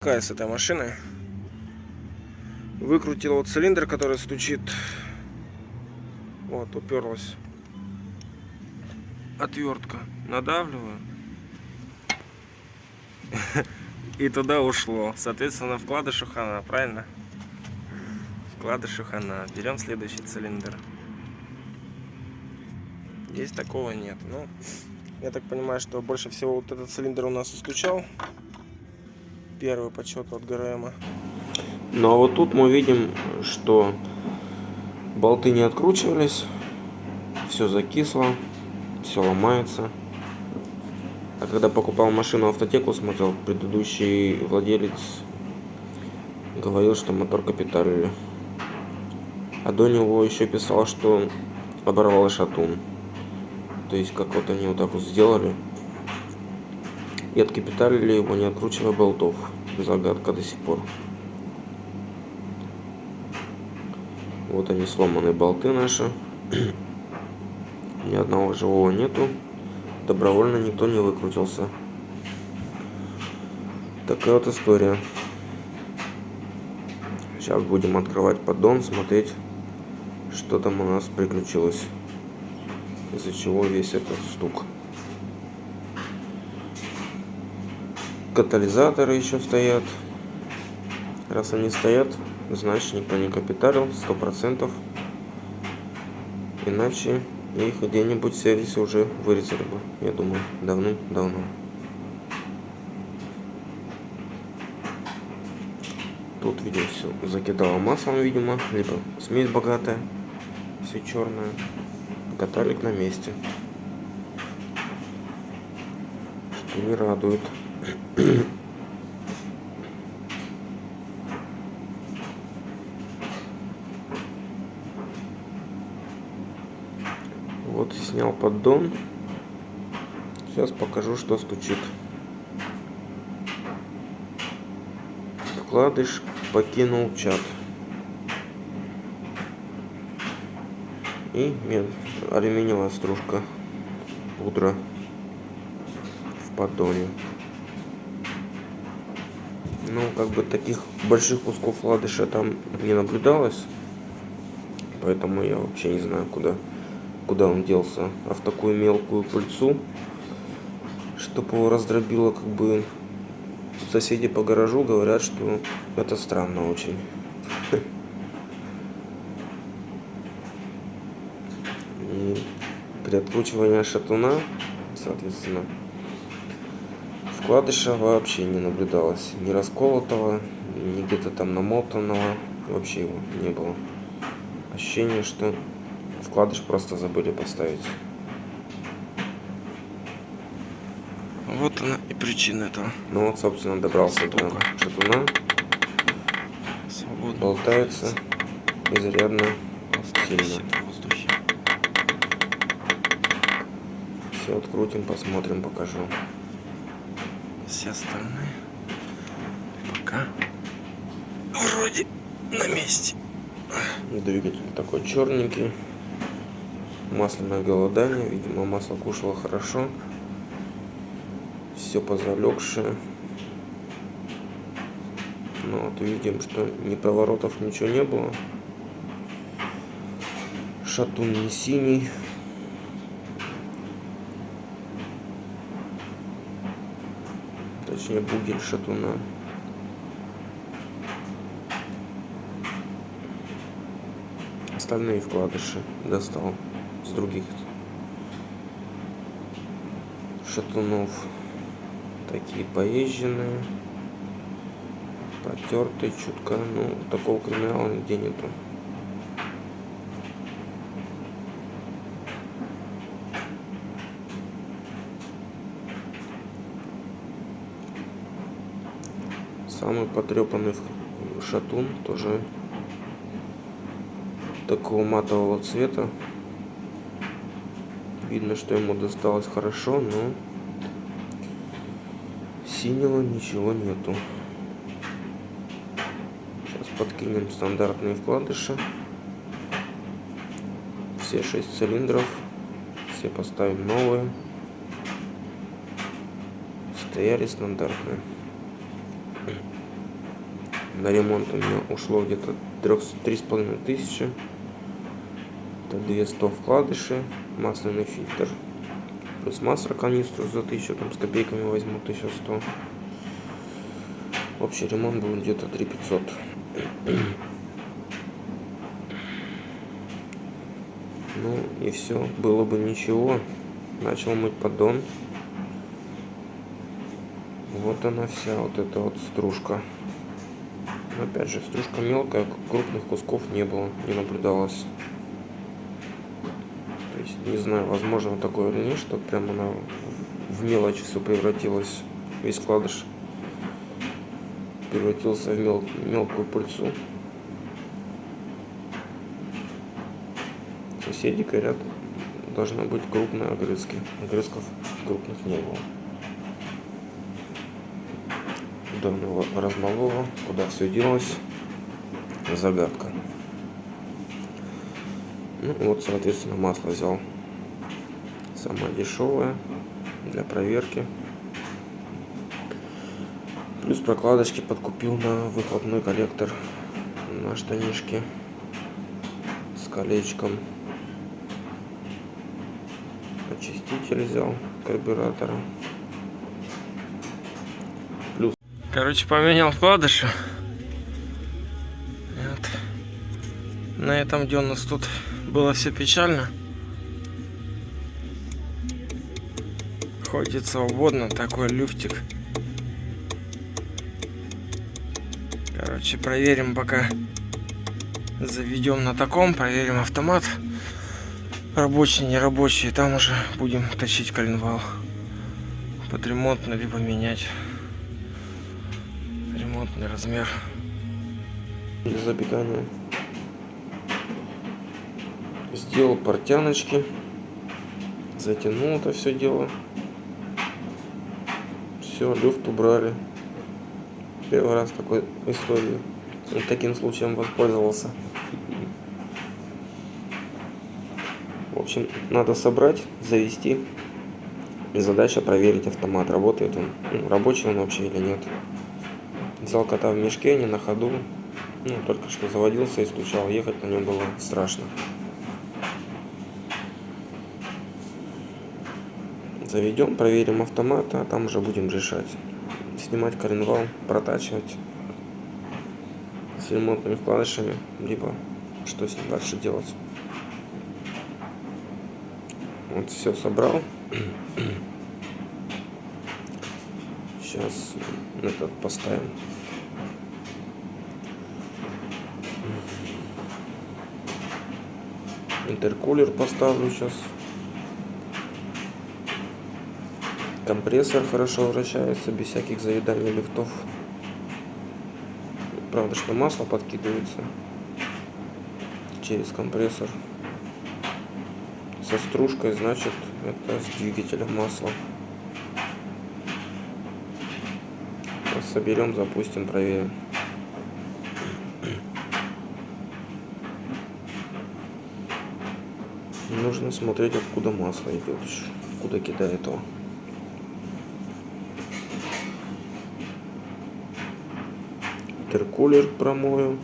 Какая с этой машины? Выкрутил вот цилиндр, который стучит. Вот, уперлась отвертка. Надавливаю. И туда ушло. Соответственно, вкладышу хана, правильно? Вкладышу хана. Берем следующий цилиндр. Здесь такого нет. Ну, я так понимаю, что больше всего вот этот цилиндр у нас и стучал. Первый по счету от ГРМ. Ну а вот тут мы видим, что болты не откручивались, все закисло, все ломается. А когда покупал машину автотеку, смотрел, предыдущий владелец говорил, что мотор капиталили. А до него еще писал, что оборвал шатун. То есть как вот они вот так вот сделали и откапиталили его, не откручивая болтов. Загадка до сих пор. Вот они, сломанные болты наши. Ни одного живого нету. Добровольно никто не выкрутился. Такая вот история. Сейчас будем открывать поддон, смотреть, что там у нас приключилось. Из-за чего весь этот стук. Катализаторы еще стоят. Раз они стоят, значит никто не капиталил, 100%. Иначе их где-нибудь в сервисе уже вырезали бы, я думаю, давным-давно. Тут, видимо, все закидало маслом, видимо, либо смесь богатая, все черное. Каталик на месте, что не радует. Вот снял поддон. Сейчас покажу, что стучит. Вкладыш покинул чат. И алюминиевая стружка, пудра в поддоне. Ну, как бы таких больших кусков вкладыша там не наблюдалось. Поэтому я вообще не знаю, куда он делся. А в такую мелкую пыльцу, чтобы его раздробило, как бы соседи по гаражу говорят, что это странно очень. И при откручивании шатуна, соответственно, вкладыша вообще не наблюдалось. Ни расколотого, ни где-то там намотанного. Вообще его не было. Ощущение, что вкладыш просто забыли поставить. Вот она и причина этого. Ну вот, собственно, добрался до шатуна. Свободно. Болтается изрядно сильно. Все открутим, посмотрим, покажу. Все остальные пока вроде на месте. Двигатель такой черненький. Масляное голодание. Видимо, масло кушало хорошо. Все позалегшее. Ну вот видим, что ни поворотов, ничего не было. Шатун не синий. Точнее, бугель шатуна. Остальные вкладыши достал с других шатунов. Такие поезженные, потертые чутка. Ну, такого криминала нигде нету. Самый потрепанный шатун тоже такого матового цвета. Видно, что ему досталось хорошо, но синего ничего нету. Сейчас подкинем стандартные вкладыши. Все 6 цилиндров. Все поставим новые. Стояли стандартные. На ремонт у меня ушло где-то 3500. Это 200 вкладыши, масляный фильтр. Плюс масло канистру за 1000, там с копейками возьму 1100. Общий ремонт был где-то 3500. Ну и все, было бы ничего. Начал мыть поддон. Вот она вся, вот эта вот стружка. Опять же, стружка мелкая, крупных кусков не было, не наблюдалось. То есть, не знаю, возможно такое или нет, что прям она в мелочь все превратилась, весь вкладыш превратился в мелкую пыльцу. Соседи говорят, должны быть крупные огрызки. Огрызков крупных не было. Давно размолола, куда все делось, загадка. Ну вот, соответственно, масло взял самое дешевое для проверки. Плюс прокладочки подкупил на выхлопной коллектор на штанишки с колечком. Очиститель взял карбюратора. Плюс. Короче, поменял вкладыши. Вот. На этом, где у нас тут было все печально, ходит свободно такой люфтик. Короче, проверим, пока заведем на таком, проверим автомат рабочий, не рабочий, и там уже будем точить коленвал под ремонтный, либо менять ремонтный размер. Для запекания сделал портяночки, затянул это все дело. Все, люфт убрали. Первый раз такой истории. Вот таким случаем воспользовался. В общем, надо собрать, завести. И задача проверить автомат, работает он, рабочий он вообще или нет. Взял кота в мешке, не на ходу. Ну, только что заводился и стучал. Ехать на нем было страшно. Заведем, проверим автомат, а там уже будем решать. Снимать коленвал, протачивать с ремонтными вкладышами, либо что с ним дальше делать. Вот все собрал. Сейчас этот поставим. Интеркулер поставлю сейчас. Компрессор хорошо вращается, без всяких заеданий люфтов. Правда, что масло подкидывается через компрессор. Со стружкой, значит, это с двигателем масла. Сейчас соберем, запустим, проверим. Нужно смотреть, откуда масло идет, куда кидает его. Интеркулер промою.